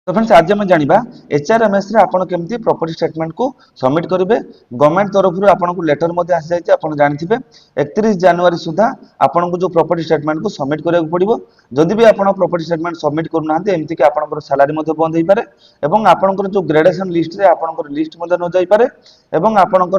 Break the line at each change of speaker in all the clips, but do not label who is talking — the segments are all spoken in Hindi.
तो फ्रेंड्स आज हम जानिबा एचआरएमएस रे आपण केमती प्रॉपर्टी स्टेटमेंट को सबमिट करिवे। गवर्नमेंट तरफ रु आपण को लेटर मध्ये आसी जायछि। आपण जानिथिबे 31 जनवरी सुधा आपण को जो प्रॉपर्टी स्टेटमेंट को सबमिट करिया पड़िबो। जदि भी आपण प्रॉपर्टी स्टेटमेंट सबमिट करू नाहंते एमती कि आपण सैलरी मध्ये बंद होई पारे एवं आपण जो ग्रेडेशन लिस्ट रे आपण लिस्ट मध्ये न जाई पारे एवं आपण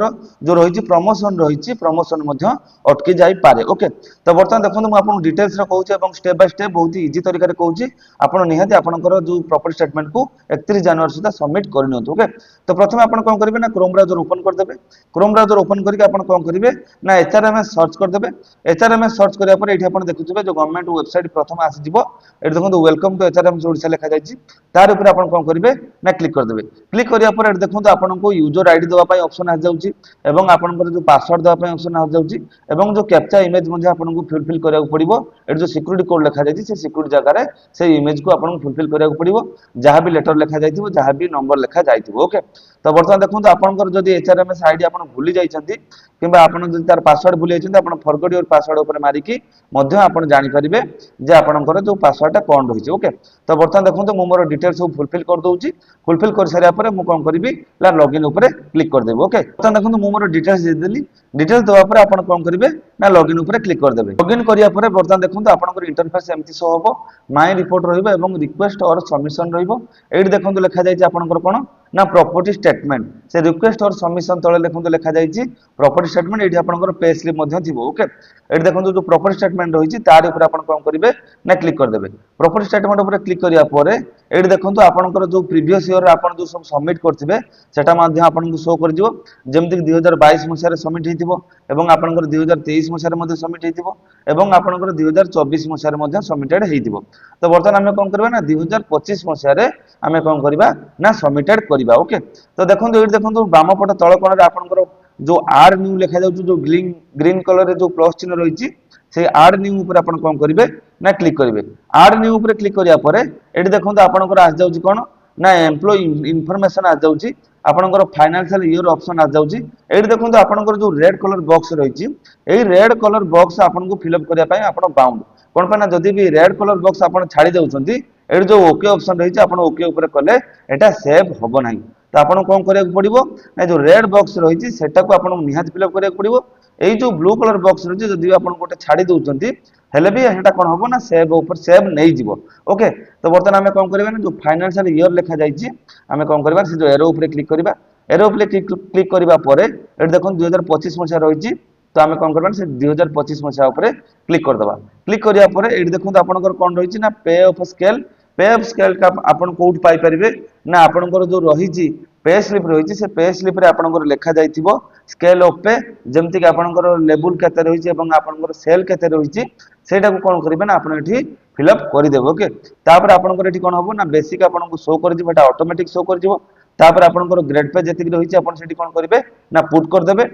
जो रहिछि प्रमोशन मध्ये अटकी जाई पारे। ओके तो बर्तमान देखो मु आपन डिटेल्स रे कहूछि एवं स्टेप बाय स्टेप बहुत इजी तरीका रे कहूछि। आपण निहाती आपण जो प्रॉपर्टी स्टेटमेंट को 31 जनवरी सुधा सबमिट करनी। ओके तो प्रथम आपण कोन करिवे ना क्रोम ब्राउजर ओपन कर देबे। क्रोम ब्राउजर ओपन करके आपण कोन करिवे ना एचआरएमएस सर्च कर देबे। एचआरएमएस सर्च करिया पर एठी आपण देखुथिबे जो गवर्नमेंट वेबसाइट प्रथम आसी जिवो। एठी देखंतु वेलकम टू एचआरएमएस ओडिसा लिखा जायछि। तार ऊपर आपण कोन करिवे ना क्लिक कर देबे। क्लिक करिया पर एठी देखंतु आपण को यूजर आईडी देबा पई ऑप्शन आ जाउछि एवं आपण जो पासवर्ड देबा पई ऑप्शन आ जाउछि एवं जो कैप्चा इमेज मध्ये आपण को फुलफिल करिया पड़िबो। एठी जो सिक्योरिटी कोड लिखा जायछि से सिक्योरिटी जगह रे से इमेज को आपण फुलफिल करिया पड़िबो। जहां भी लेटर लिखा जाइथिबो जहां भी नंबर लिखा जाइथिबो। ओके तो बर्तमान देखंतु आपनकर जदि एचआरएमएस आईडी आपण भूली जाइछंती किबा आपण जदि तार पासवर्ड भूली जाइछंती आपण फॉरगेट योर पासवर्ड ऊपर मारी की मध्ये आपण जानि परिबे जे आपनकर जो पासवर्डटा कोन रहिছে। ओके तो बर्तमान देखंतु मु मोर डिटेल्स सब फुलफिल कर दउची। फुलफिल कर सारिया पर मु कोन करिबी ला लॉगिन ऊपर क्लिक कर देबो। ओके बर्तमान देखंतु मु मोर डिटेल्स दे देली। डिटेल्स देबा पर आपण कोन करिबे ना लॉगिन ऊपर क्लिक कर देबे। लॉगिन करिया पर बर्तमान देखंतु आपनकर इंटरफेस एमती शो होबो। माय रिपोर्ट रहिबो एवं रिक्वेस्ट और सबमिशन रहिबो। एठी देखंतु लिखा जायछि आपनकर कोन ना प्रॉपर्टी स्टेटमेंट से रिक्वेस्ट और सबमिशन तळे देखंतु लिखा जायछि प्रॉपर्टी स्टेटमेंट। एठी आपनकर पे स्लिप मध्ये थिबो। ओके एठी देखंतु जो प्रॉपर्टी स्टेटमेंट रहिछि तार ऊपर आपण कोन करिवे ना क्लिक कर देबे। प्रॉपर्टी स्टेटमेंट ऊपर क्लिक करिया परे एठी देखंतु आपनकर जो प्रीवियस ईयर आपण जो सब सबमिट करथिबे सेटा मध्ये आपण को शो कर दियो। जेमति 2022 मसिया रे सबमिट हेतिबो एवं आपनकर 2023 मसिया रे मध्ये सबमिट हेतिबो एवं आपनकर 2024 मसिया रे मध्ये सबमिटेड हेतिबो। तो बर्तमान हमें कोन करबा ना 2025 मसिया रे हमें कोन करबा ना सबमिटेड करबा। ओके तो देखंतु एठी देखंतु बाम पट तळ कोन रे आपनकर जो आर न्यू लिखा जाउछु जो ग्रीन कलर रे जो प्लस चिन्ह रहिछि से आर न्यू ऊपर आपण कोन करिवे ना क्लिक करिवे। आर न्यू ऊपर क्लिक करिया परे एठी देखंतु आपनकर आ जाउछि कोन ना एम्प्लॉय इन्फॉर्मेशन आ जाउछि आपनकर फाइनेंशियल ईयर ऑप्शन आ जाउछि। एठी देखंतु आपनकर जो रेड कलर बॉक्स रहिछि एई रेड कलर बॉक्स आपन को फिल अप करिया पई आपण बाउंड कोन पे ना जदि भी रेड कलर बॉक्स आपण छाडी जाउछंती एठी जो ओके ऑप्शन रहिछि आपण ओके ऊपर कले एटा सेव होबो नाही। तो आपण कोन करिया पड़िबो ना जो रेड बॉक्स रहिछि सेटा को आपण निहात फिल अप करिया पड़िबो। एई जो ब्लू कलर बॉक्स रहिछि जदि आपण गोटे छाडी दउछंती हेले भी एटा कोन होबो ना सेव ऊपर सेव नै जिवो। ओके तो बर्तमान हमें कोन करबा ना जो फाइनेंशियल ईयर लिखा जाइछि हमें कोन करबा से जो एरो ऊपर क्लिक करबा। एरो ऊपर क्लिक करबा परे एठी देखन 2025 मसिया रहिछि तो आमे कोन करबा से 2025 मसिया ऊपर क्लिक कर दबा। क्लिक करिया परे एठी देखन आपनकर कोन रहिछि ना पे ऑफ स्केल। पे ऑफ स्केल का आपण कोड पाई परिबे ना आपनकर जो रहिछि पे स्लिप रहिछि से पे स्लिप रे आपनकर लिखा जाइथिबो स्केल ऑफ पे जेमति कि आपनकर लेवल केते रहिछि एवं आपनकर सेल केते रहिछि सेटा को कोन करिबे ना आपण एठी फिल अप करि देबो। ओके तापर आपनकर एठी कोन होबो ना बेसिक आपनको शो कर दिबो एटा ऑटोमेटिक शो कर दिबो। तापर आपनकर ग्रेड पे जेति रहिछि आपण सेठी कोन करिवे ना पुट कर देबे।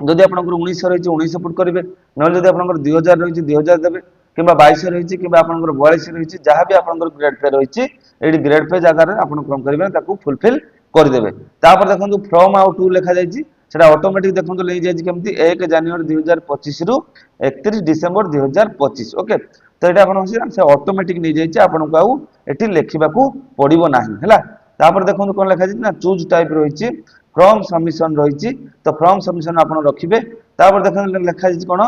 जदि आपनकर 1900 रहिछि 1900 पुट करिवे न जदि आपनकर 2000 रहिछि 2000 देबे किबा 2200 रहिछि किबा आपनकर 4200 रहिछि जहां भी आपनकर ग्रेड पे रहिछि एडी ग्रेड पे जगह रे आपण कोन करिवे ताकू फुलफिल कर देबे। तापर देखंतु फ्रॉम आउट टू लिखा जाइछि सेटा ऑटोमेटिक देखंतु लेइ जाइछि केमति 1 जनवरी 2025 रु 31 डिसेंबर 2025। ओके तो एटा आपण से ऑटोमेटिक नै जाइछि आपण को आउ एठी लेखिबा को पड़िबो नाही हैला। तापर देखंतु कोन लिखा जाइछि ना चूज टाइप रहिछि फ्रॉम सबमिशन रहिछि तो फ्रॉम सबमिशन आपण रखिबे। तापर देखंतु लिखा जाइछि कोन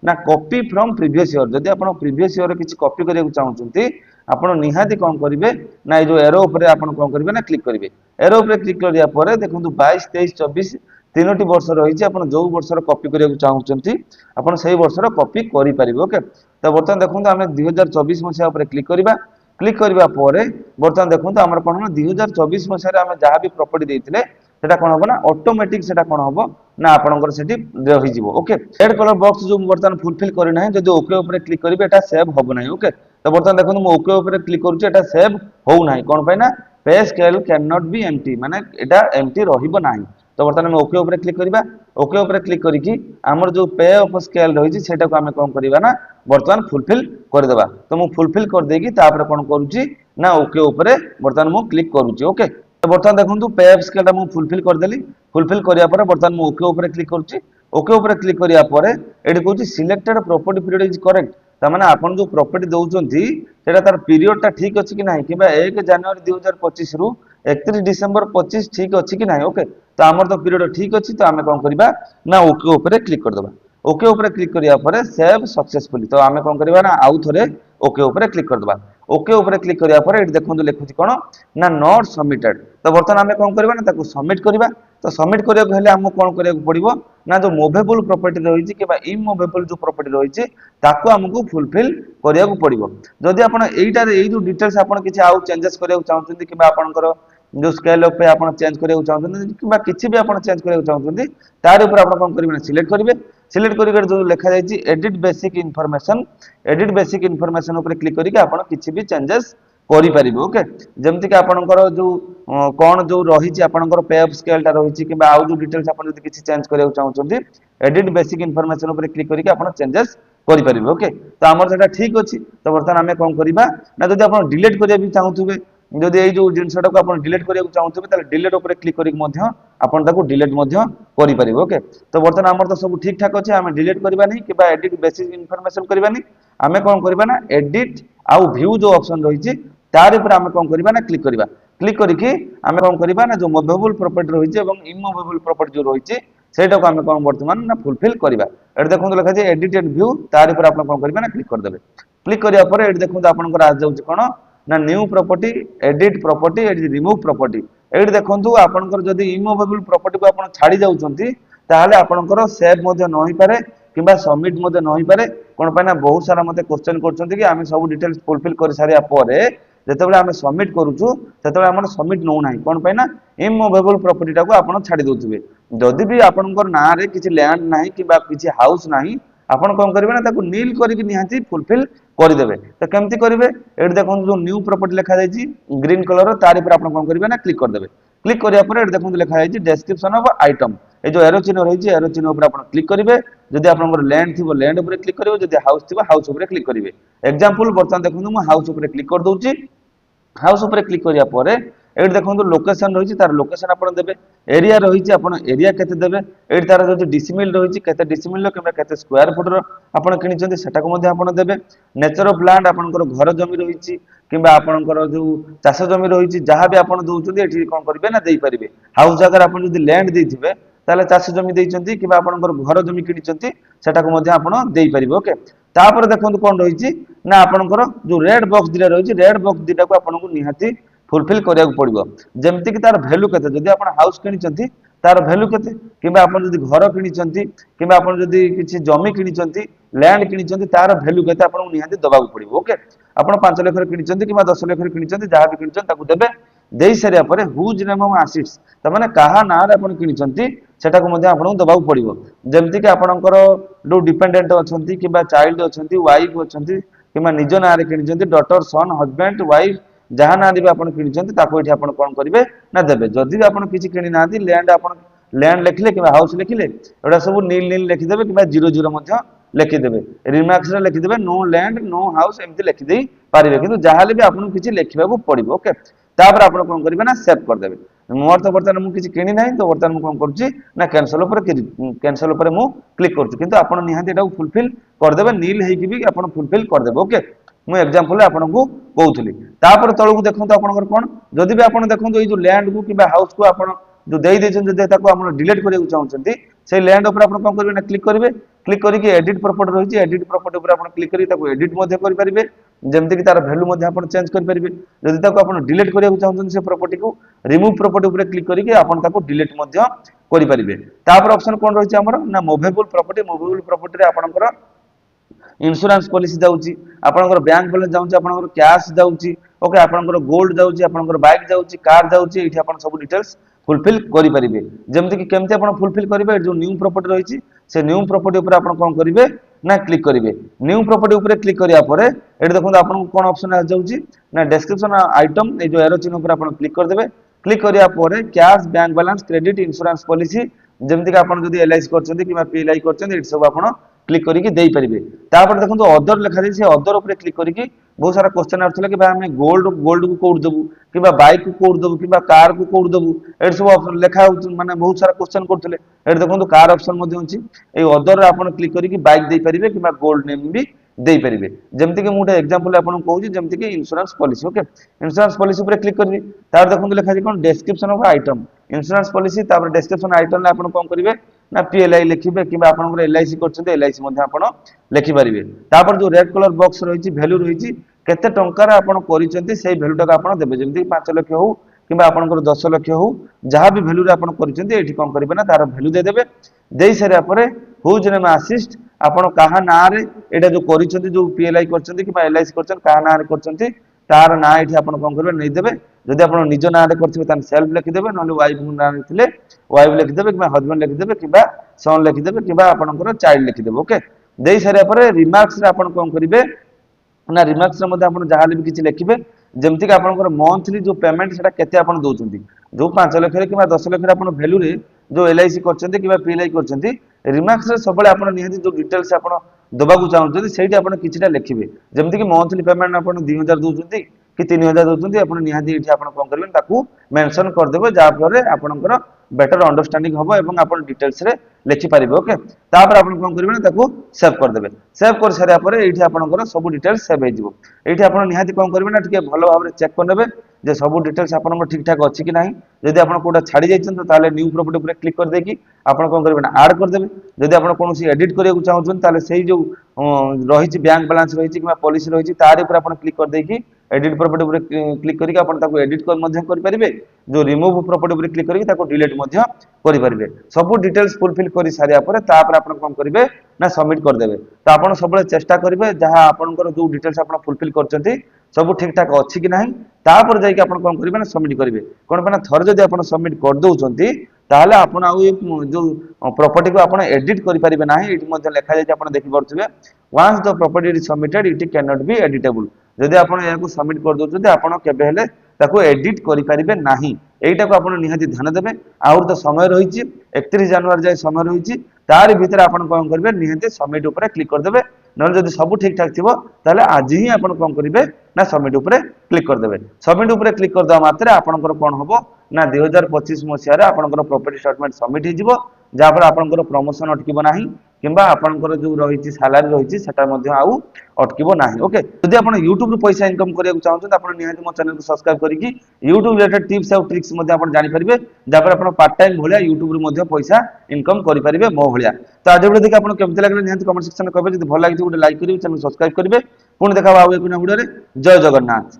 ना कॉपी फ्रॉम प्रीवियस ईयर जदि आपण प्रीवियस ईयर किछि कॉपी करिया चाहउछंती आपण निहाती कोन करिवे ना जो एरो ऊपर आपण कोन करिवे ना क्लिक करिवे। एरो ऊपर क्लिक करिया परे देखंतु 22 23 24 तीनोटी वर्ष रहिछि आपण जो वर्ष रो कॉपी करिया चाहउछंती आपण सेही वर्ष रो कॉपी करि परिबे। ओके तो बर्तमान देखंतु हमें 2024 मसिया ऊपर क्लिक करिबा। क्लिक करिबा परे बर्तमान देखंतु हमर कोन ना 2024 मसिया रे हमें जहां भी प्रॉपर्टी देथिले सेटा कोन होबो ना ऑटोमेटिक सेटा कोन होबो ना आपनकर सेठी रहि जिवो। ओके रेड कलर बॉक्स जो बर्तमान फुलफिल करि नाही जदि ओके ऊपर क्लिक करिवे एटा सेव होबो नाही। ओके तो बर्तमान देखंतु मो ओके ऊपर क्लिक करूची एटा सेव हो नाही कोन पय ना पे scale can not B empty माने एटा एम्प्टी रहिबो नाही। तो बर्तमान हम ओके ऊपर क्लिक करिबा। ओके ऊपर क्लिक करिकी हमर जो पे ऑफ स्केल रहिछि सेटा को हमें कोन करिबा ना बर्तमान फुलफिल कर देबा। तो मु फुलफिल कर देकी तापर कोन करूची ना ओके ऊपर बर्तमान मु क्लिक करूची। ओके तो बर्तमान देखंतु पे ऑफ स्केल मु फुलफिल कर देली। फुलफिल करिया पर बर्तमान मु ओके ऊपर क्लिक करूची। ओके ऊपर क्लिक करिया पर एडी कहूची selected property period is correct तार आपन जो प्रॉपर्टी दउचंती सेटा तार पीरियड टा ठीक अछि कि नाही किबा 1 जनवरी 2025 रु 31 डिसेंबर 25 ठीक अछि कि नाही ओके तो हमर तो पीरियड ठीक अछि तो आमे कोन करबा ना ओके ऊपर क्लिक कर दबा ओके ऊपर क्लिक करिया परे सेव सक्सेसफुली तो आमे कोन करबा ना आउ थरे ओके ऊपर क्लिक कर दबा ओके ऊपर क्लिक करिया परे एठी देखंतु लेखुची कोन ना नॉट सबमिटेड तो बर्तन आमे कोन करबा ना ताको सबमिट करबा तो सबमिट करिया हेले हमु कोन करिया पड़िबो ना जो मूवेबल प्रॉपर्टी रहिछि कि बा इमूवेबल जो प्रॉपर्टी रहिछि ताको हमकु फुलफिल करिया पड़िबो जदि आपण एइटार एइ जो डिटेल्स आपण किछि आउ चेंजेस करिया चाहउछन्ती कि बा आपनकर जो स्केल अप पे आपण चेंज करिया चाहउछन्ती कि बा किछि भी आपण चेंज करिया चाहउछन्ती तार ऊपर आपण कोन करिबे सिलेक्ट करिवे सिलेक्ट करिकर जो लिखा जायछि एडिट बेसिक इनफॉरमेशन ऊपर क्लिक करिके आपण किछि भी चेंजेस करि परिबे ओके जेमति कि आपनकर जो कोन जो रहिछि आपनकर पे अप स्केल ता रहिछि कि बा आउ जो डिटेल्स आपण जदि किछि चेंज करिया चाहउछन्ती एडिट बेसिक इनफॉरमेशन ऊपर क्लिक करिके आपण चेंजेस करि परिबे ओके तो हमर सेटा ठीक अछि तो वर्तमान हमें कोन करिबा ना जदि आपण डिलीट करिया भी चाहउथुबे जदि एइ जो जिंसटा को आपण डिलीट करिया चाहउथुबे ताले डिलीट ऊपर क्लिक करिक मध्य आपण ताको डिलीट मध्य करि परिबे ओके तो वर्तमान हमर तो सब ठीक ठाक अछि हमें डिलीट करिबा नहीं कि बा एडिट बेसिक इनफॉरमेशन करिबा नहीं हमें कोन करिबा ना एडिट आउ व्यू जो ऑप्शन रहिछि तार ऊपर हमें कोन करिबा ना क्लिक करिके हमें कोन करिबा ना जो मूवेबल प्रॉपर्टी रहिछि एवं इमूवेबल प्रॉपर्टी जो रहिछि सेटा को हमें कोन वर्तमान ना फुलफिल करिबा एट देखंतु लिखा जे एडिट एंड व्यू तार ऊपर आपण कोन करिबा ना क्लिक कर देबे क्लिक करिया परे एट देखंतु आपनकर आ जाउछि कोन ना new property edit remove property eight देखंतु आपनकर जदि इमूवेबल प्रॉपर्टी को आपण छाडी जाउछन्ती ताहाले आपनकर सेव मध्ये न होई पारे किबा सबमिट मध्ये न होई पारे कोन पाना बहुत सारा मते क्वेश्चन करछन्ती कि आमे सब डिटेल्स फुलफिल कर सारिया परे जेतेबेले आमे सबमिट करूछु सेतेबेले हमर सबमिट नो नाही कोन पाइना इमूवेबल प्रॉपर्टी टाको आपण छाडी दोथुबे जदि भी आपनकर ना रे किछि लैंड नाही किबा किछि हाउस नाही आपण कोन करिवे ना ताको नील करिक निहाती फुलफिल करि देबे तो केमति करिवे एट देखन जो न्यू प्रॉपर्टी लिखा जायछि ग्रीन कलर तार ऊपर आपण कोन करिवे ना क्लिक कर देबे क्लिक करिया परे एट देखन लिखा जायछि डिस्क्रिप्शन ऑफ आइटम ए जो एरो चिन्ह रहिछि एरो चिन्ह ऊपर आपण क्लिक करिवे जदि आपनकर लैंड थिबो लैंड ऊपर क्लिक करिवे जदि हाउस थिबो हाउस ऊपर क्लिक करिवे एग्जांपल बर्तन देखन मु हाउस ऊपर क्लिक कर दोछि हाउस ऊपर क्लिक करिया परे एट देखंतु लोकेशन रहिछि तार लोकेशन आपण देबे एरिया रहिछि आपण एरिया केते देबे एट तार जो डिसिमिल रहिछि केते डिसिमिल लो किबा केते स्क्वायर फुट रो आपण किनिचंती सेटा को मध्ये आपण देबे नेचर ऑफ लैंड आपनकर घर जमी रहिछि किबा आपनकर जो चाष जमी रहिछि जहां भी आपण दोउचंती एठी कोन करबे ना देई परिबे हाउस अगर आपण जदि लैंड देइथिबे ताले चाष जमी देइचंती किबा आपनकर घर जमी किनिचंती सेटा को मध्ये आपण देई परिबे ओके तापर देखंतु कोन रहिछि ना आपनकर जो रेड बॉक्स दिला रहिछि रेड बॉक्स दिटा को आपनको निहाती फुलफिल करिया पड़िबो जेमति कि तार वैल्यू केते जदि आपण हाउस किनिचंती तार वैल्यू केते किबा आपण जदि घर किनिचंती किबा आपण जदि किछि जमी किनिचंती लैंड किनिचंती तार वैल्यू केते आपण निहाती दबाउ पड़िबो ओके आपण 5 लाख रे किनिचंती किबा 10 लाख रे किनिचंती जहां भी किनिचंती ताकू देबे देई सरिया परे हुज नेम ऑफ एसेट्स त माने काहा ना रे आपण किनिचंती सेटा को मध्ये आपण दबाउ पड़िबो जेमति कि आपणकर जो डिपेंडेंट अछंती किबा चाइल्ड अछंती वाइफ अछंती किबा निज ना रे किनिचंती डॉटर सन हस्बैंड वाइफ जहां ना भी आपण किनिचंती ताको एठी आपण कोन करिवे ना देबे जदि आपण किछि किनि नादी लैंड आपण लैंड लिखले किबा हाउस लिखले एडा सब नील नील लिखि देबे किबा 00 मध्ये लिखि देबे रिमार्क्स रे लिखि देबे नो लैंड नो हाउस एमति लिखि देई पारिबे किंतु जहाले भी आपण किछि लिखिबा को पड़िबो ओके तापर आपण कोन करिवे ना सेव कर देबे मोर तो वर्तमान मु किछि किनि नाही तो वर्तमान मु कोन करछि ना कैंसिल ऊपर मु क्लिक करछि किंतु आपण निहाती एटा फुलफिल कर देबे नील हेकि भी आपण फुलफिल कर देबे ओके मु एग्जांपल आपनको कहउथली तापर तळकु देखंतु आपनकर कोन जदि भी आपण देखंतु ए जो लैंड को किबा हाउस को आपण जो देई देछन जदि ताको आपण डिलीट करियो चाहउछन्ती से लैंड ऊपर आपण कोन करबे ना क्लिक करिके एडिट प्रॉपर्टी रहिछि एडिट प्रॉपर्टी ऊपर आपण क्लिक करि ताको एडिट मध्ये करि परिबे जेमति कि तार वैल्यू मध्ये आपण चेंज करि परिबे जदि ताको आपण डिलीट करियो चाहउछन्ती से प्रॉपर्टी को रिमूव प्रॉपर्टी ऊपर क्लिक करिके आपण ताको डिलीट मध्ये करि परिबे तापर ऑप्शन कोन रहिछि हमर ना मूवेबल प्रॉपर्टी रे आपणकर इंश्योरेंस पॉलिसी जाउची आपनकर बैंक बैलेंस जाउची आपनकर कैश जाउची ओके आपनकर गोल्ड जाउची आपनकर बाइक जाउची कार जाउची एठी आपन सब डिटेल्स फुलफिल करि परिबे जेमति कि केमति आपन फुलफिल करिवे जो न्यू प्रॉपर्टी रहिछि से न्यू प्रॉपर्टी ऊपर आपन कोन करिवे ना क्लिक करिवे न्यू प्रॉपर्टी ऊपर क्लिक करिया परे एठी देखंतु आपन कोन ऑप्शन आ जाउची ना डिस्क्रिप्शन आइटम ए जो एरो चिन्ह ऊपर आपन क्लिक कर देबे क्लिक करिया परे cash bank balance credit insurance policy जेमति कि आपन जदी एलआईसी करछन्ती किबा पीएलआई करछन्ती एठी सब आपन क्लिक करिके देई परिबे तापर देखंतु अदर लिखा जाय से अदर ऊपर क्लिक करिके बहुत सारा क्वेश्चन आथले कि भाई हमें गोल्ड को कोड देबू किबा बाइक को कोड देबू किबा कार को कोड देबू एट सब ऑप्शन लिखा हो माने बहुत सारा क्वेश्चन करथले एट देखंतु कार ऑप्शन मध्ये होची ए अदर रे आपण क्लिक करिके बाइक देई परिबे किबा गोल्ड नेम भी देई परिबे जेमति कि मुटे एग्जांपल आपन कहूची जेमति कि insurance policy okay insurance policy ऊपर क्लिक करबी तार देखंतु लेखा छै कोन description of item insurance policy तापर डिस्क्रिप्शन आइटम ले आपन कोन करिवे ना पीएलआई लिखिबे किबा आपन एलआईसी करछते एलआईसी मध्ये आपन लिखि परिबे तापर जो रेड कलर बॉक्स रहिछि वैल्यू रहिछि केते टंकार आपन करिसेंती सेही वैल्यू टाका आपन देबे जेमति 5 लाख हो किबा आपन 10 लाख हो जहां भी वैल्यू रे आपन करिसेंती एठी कोन करिवे ना तार वैल्यू दे देबे देई सारे परे हुज नेम असिस्ट आपण कहा ना रे एटा जो करिसेंती जो पीएलआई करछंती किबा एलआईसी करछन कहा ना रे करछंती तार ना एठी आपण कोन करबे नै देबे जदि आपण निज ना रे करथिबे तान सेल्फ लिखि देबे नले वाइफ ना रे थिले वाइफ लिखि देबे किबा हस्बैंड लिखि देबे किबा सन लिखि देबे किबा आपनकर चाइल्ड लिखि देबे ओके देई सारे परे रिमार्क्स रे आपण कोन करिवे ना रिमार्क्स रे मध्ये आपण जहां भी किछि लिखिबे जेमति कि आपनकर मंथली जो पेमेंट सेटा केते आपण दोचंती जो 5 लाख रे किबा 10 लाख रे आपण वैल्यू रे जो एलआईसी करछंती किबा पीएलआई करछंती रिमार्क्स रे सबले आपण निहाती जो डिटेल्स आपण दबाकू चाहउछंती सेठी आपण किछिटा लिखिबे जेमति कि मंथली पेमेंट आपण 2000 दोचंती कि 3000 दोचंती आपण निहाती एठी आपण कोन करबेन ताकू मेंशन कर देबे जा फरे आपनकर बेटर अंडरस्टैंडिंग होबो एवं आपण डिटेल्स रे लिखि पारिबे ओके तापर आपण कोन करबेन ताकू सेव कर देबे सेव कर सारिया परे एठी आपनकर सब डिटेल्स सेव हे जिवो एठी आपण निहाती कोन करबेन ना टिके भलो भाबरे चेक कर नेबे जे सब डिटेल्स आपन ठीक ठाक अछि कि नाही जदि आपन कोटा छाडी जाइछन त ताले न्यू प्रॉपर्टी ऊपर क्लिक कर देकी आपन कोन करबेन ऐड कर देबे जदि आपन कोनोसी एडिट करिया चाहउछन ताले सेही जो रहिछि बैंक बैलेंस रहिछि किबा पॉलिसी रहिछि तार ऊपर आपन क्लिक कर देकी एडिट प्रॉपर्टी ऊपर क्लिक करिक आपन ताको एडिट कर मध्य कर परिबे जो रिमूव प्रॉपर्टी ऊपर क्लिक करिक ताको डिलीट मध्य करि परिबे सब डिटेल्स फुलफिल करि सारिया परे तापर आपन कोन करिवे ना सबमिट कर देबे त आपन सबले चेष्टा करिवे जहां आपनकर जो डिटेल्स आपन फुलफिल करचंती सब ठीक ठाक अछि कि नाही तापर जाई कि आपन कोन करिवे ना सबमिट करिवे कोन बना थर जदि आपन सबमिट कर दउचंती ताहले आपन आउ जो प्रॉपर्टी को आपन एडिट करि परिबे नाही एठी मध्ये लेखा जाय आपन देखि परथिबे once the property is submitted it can not be editable जदि आपन या को सबमिट कर दउचंती आपन केबे हेले ताको एडिट करि परिबे नाही एटा को आपन निहाती ध्यान देबे आउर तो समय रहिछि 31 जनवरी जाय समय रहिछि तार भीतर आपन कोन करबे निहाती सबमिट ऊपर क्लिक कर देबे न जदि सब ठीक ठाक थिबो ताले आज ही आपन कोन करिवे ना सबमिट ऊपर क्लिक कर देबे सबमिट ऊपर क्लिक कर दवा मात्रे आपनकर कोन होबो ना 2025 मसिया रे आपनकर प्रॉपर्टी स्टेटमेंट सबमिट हि जिवो जा पर आपनकर प्रमोशन अटकिबो नाही किंबा आपनकर जो रहिछि सैलरी रहिछि सेटा मध्ये आउ अटकिबो नाही ओके जदि आपण YouTube रो पैसा इनकम करिया चाहउछन आपण निहाती मो चैनल को सब्सक्राइब करिकि YouTube रिलेटेड टिप्स और ट्रिक्स मध्ये आपण जानि परिबे जा पर आपण पार्ट टाइम भलिया YouTube रो मध्ये पैसा इनकम करि परिबे मो भलिया तो आज वीडियो देखि आपण केमति लागले निहाती कमेंट सेक्शन में कहबे जदि भल लागि तो लाइक करिवे चैनल सब्सक्राइब करिवे पुणी देखा आउ एक वीडियो रे जय जगन्नाथ।